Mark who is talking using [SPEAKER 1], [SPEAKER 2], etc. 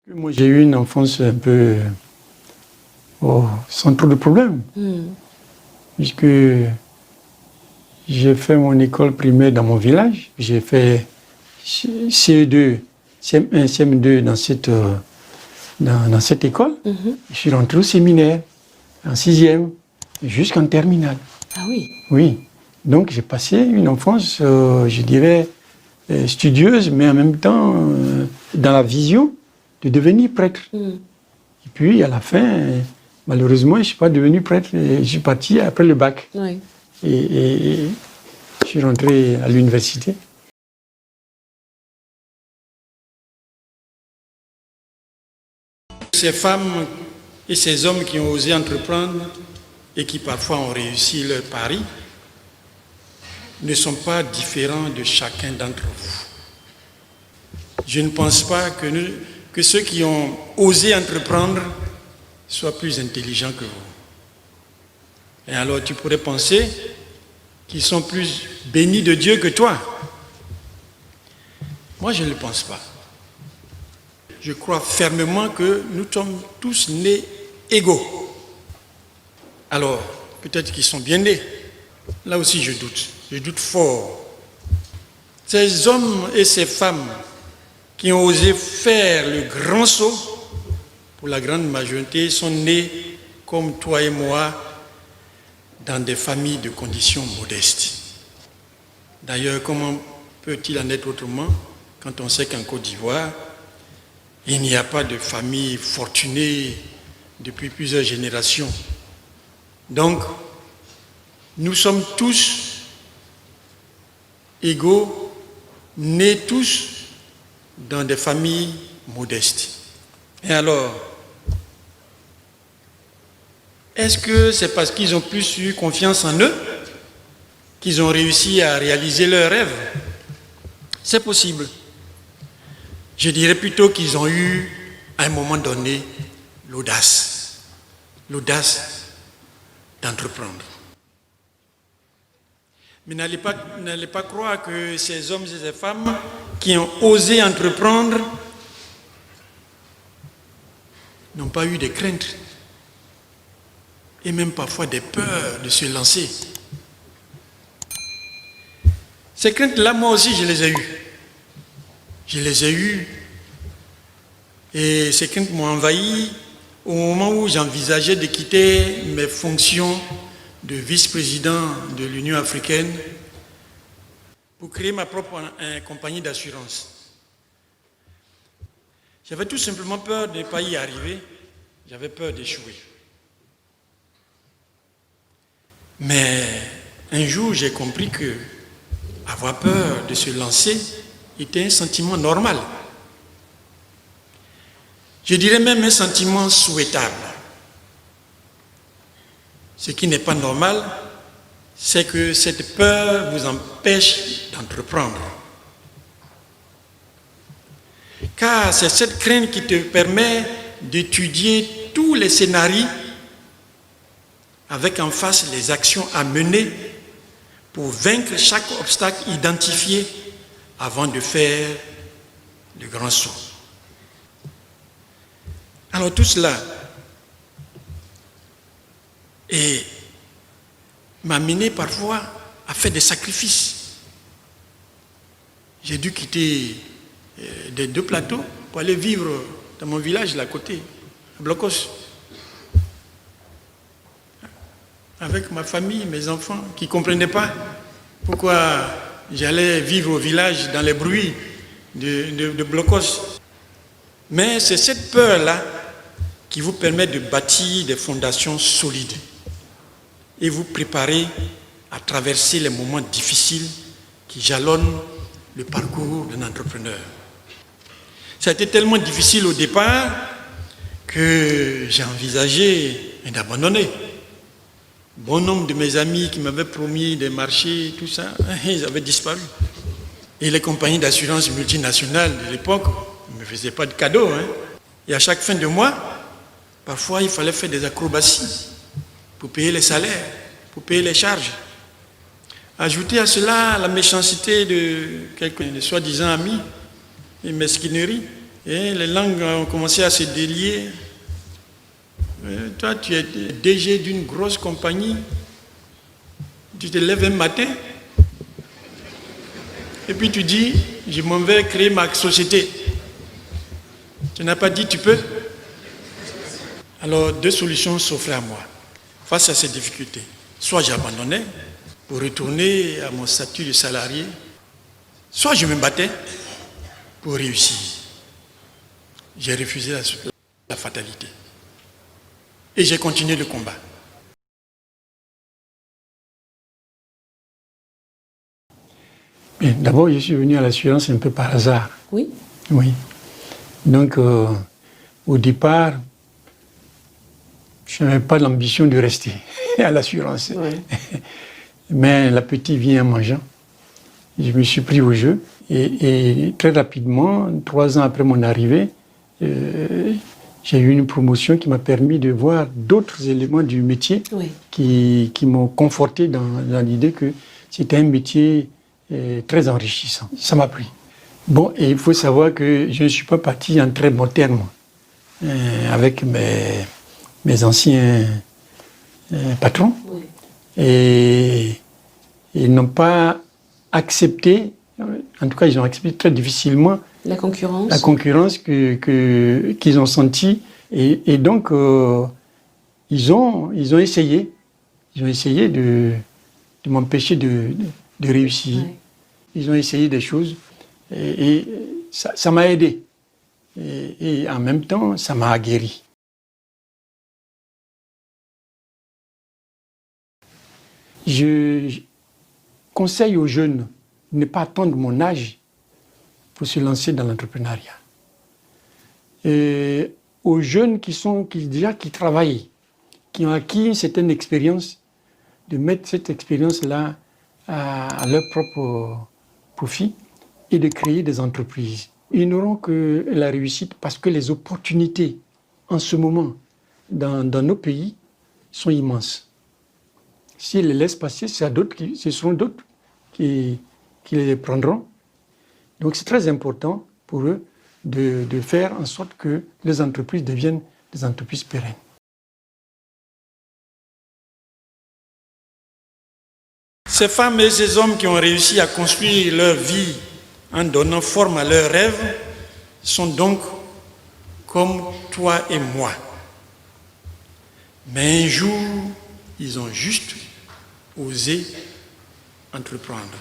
[SPEAKER 1] Moi, j'ai eu une enfance un peu sans trop de problèmes, puisque j'ai fait mon école primaire dans mon village. J'ai fait CE2, CM1, CM2 dans cette école. Je suis rentré au séminaire en 6e jusqu'en terminale.
[SPEAKER 2] Ah oui.
[SPEAKER 1] Oui. Donc j'ai passé une enfance, je dirais, studieuse, mais en même temps dans la vision de devenir prêtre. Et puis à la fin, malheureusement, je ne suis pas devenu prêtre. Je suis parti après le bac.
[SPEAKER 2] Oui.
[SPEAKER 1] Et je suis rentré à l'université. Ces femmes et ces hommes qui ont osé entreprendre et qui parfois ont réussi leur pari ne sont pas différents de chacun d'entre vous. Je ne pense pas que ceux qui ont osé entreprendre soient plus intelligents que vous. Et alors tu pourrais penser qu'ils sont plus bénis de Dieu que toi. Moi, je ne le pense pas. Je crois fermement que nous sommes tous nés égaux. Alors, peut-être qu'ils sont bien nés. Là aussi, je doute fort. Ces hommes et ces femmes qui ont osé faire le grand saut, pour la grande majorité, sont nés comme toi et moi, dans des familles de conditions modestes. D'ailleurs, comment peut-il en être autrement quand on sait qu'en Côte d'Ivoire, il n'y a pas de famille fortunée depuis plusieurs générations. Donc, nous sommes tous égaux, nés tous dans des familles modestes. Et alors, est-ce que c'est parce qu'ils ont plus eu confiance en eux qu'ils ont réussi à réaliser leurs rêves? C'est possible. Je dirais plutôt qu'ils ont eu, à un moment donné, l'audace d'entreprendre. Mais n'allez pas croire que ces hommes et ces femmes qui ont osé entreprendre n'ont pas eu des craintes et même parfois des peurs de se lancer. Ces craintes-là, moi aussi, je les ai eues. Je les ai eues et ces craintes m'ont envahi au moment où j'envisageais de quitter mes fonctions de vice-président de l'Union africaine pour créer ma propre compagnie d'assurance. J'avais tout simplement peur de ne pas y arriver, j'avais peur d'échouer. Mais un jour, j'ai compris que avoir peur de se lancer était un sentiment normal. Je dirais même un sentiment souhaitable. Ce qui n'est pas normal, c'est que cette peur vous empêche d'entreprendre. Car c'est cette crainte qui te permet d'étudier tous les scénarios avec en face les actions à mener pour vaincre chaque obstacle identifié avant de faire le grand saut. Alors tout cela m'a amené parfois à faire des sacrifices. J'ai dû quitter des 2 plateaux pour aller vivre dans mon village là à côté, à Blocos, avec ma famille, mes enfants, qui ne comprenaient pas pourquoi j'allais vivre au village dans les bruits de Blocos. Mais c'est cette peur-là qui vous permet de bâtir des fondations solides et vous préparer à traverser les moments difficiles qui jalonnent le parcours d'un entrepreneur. Ça a été tellement difficile au départ que j'ai envisagé d'abandonner. Bon nombre de mes amis qui m'avaient promis des marchés, tout ça, ils avaient disparu. Et les compagnies d'assurance multinationales de l'époque ne me faisaient pas de cadeaux. Et à chaque fin de mois, parfois il fallait faire des acrobaties pour payer les salaires, pour payer les charges. Ajouter à cela la méchanceté de quelques soi-disant amis et mesquinerie. Et les langues ont commencé à se délier. Toi, tu es DG d'une grosse compagnie. Tu te lèves un matin et puis tu dis, je m'en vais créer ma société. Tu n'as pas dit tu peux. Alors, deux solutions s'offraient à moi face à ces difficultés. Soit j'abandonnais pour retourner à mon statut de salarié, soit je me battais pour réussir. J'ai refusé la fatalité. Et j'ai continué le combat. D'abord, je suis venu à l'assurance un peu par hasard.
[SPEAKER 2] Oui.
[SPEAKER 1] Oui. Donc, au départ, je n'avais pas l'ambition de rester à l'assurance.
[SPEAKER 2] Oui.
[SPEAKER 1] Mais l'appétit vient en mangeant. Je me suis pris au jeu. Et très rapidement, 3 ans après mon arrivée, j'ai eu une promotion qui m'a permis de voir d'autres éléments du métier
[SPEAKER 2] Oui.
[SPEAKER 1] qui m'ont conforté dans l'idée que c'était un métier très enrichissant. Ça m'a plu. Bon, et il faut savoir que je ne suis pas parti en très bon terme avec mes anciens patrons.
[SPEAKER 2] Oui.
[SPEAKER 1] Et ils n'ont pas accepté, en tout cas ils ont accepté très difficilement
[SPEAKER 2] La concurrence.
[SPEAKER 1] la concurrence qu'ils ont sentie. Et donc, ils ont essayé. Ils ont essayé de m'empêcher de réussir.
[SPEAKER 2] Oui.
[SPEAKER 1] Ils ont essayé des choses. Et ça m'a aidé. Et en même temps, ça m'a aguerri. Je conseille aux jeunes de ne pas attendre mon âge pour se lancer dans l'entrepreneuriat. Et aux jeunes qui travaillent, qui ont acquis une certaine expérience, de mettre cette expérience-là à leur propre profit et de créer des entreprises. Ils n'auront que la réussite parce que les opportunités en ce moment dans nos pays sont immenses. S'ils les laissent passer, ce seront d'autres qui les prendront. Donc c'est très important pour eux de faire en sorte que les entreprises deviennent des entreprises pérennes. Ces femmes et ces hommes qui ont réussi à construire leur vie en donnant forme à leurs rêves sont donc comme toi et moi. Mais un jour, ils ont juste osé entreprendre.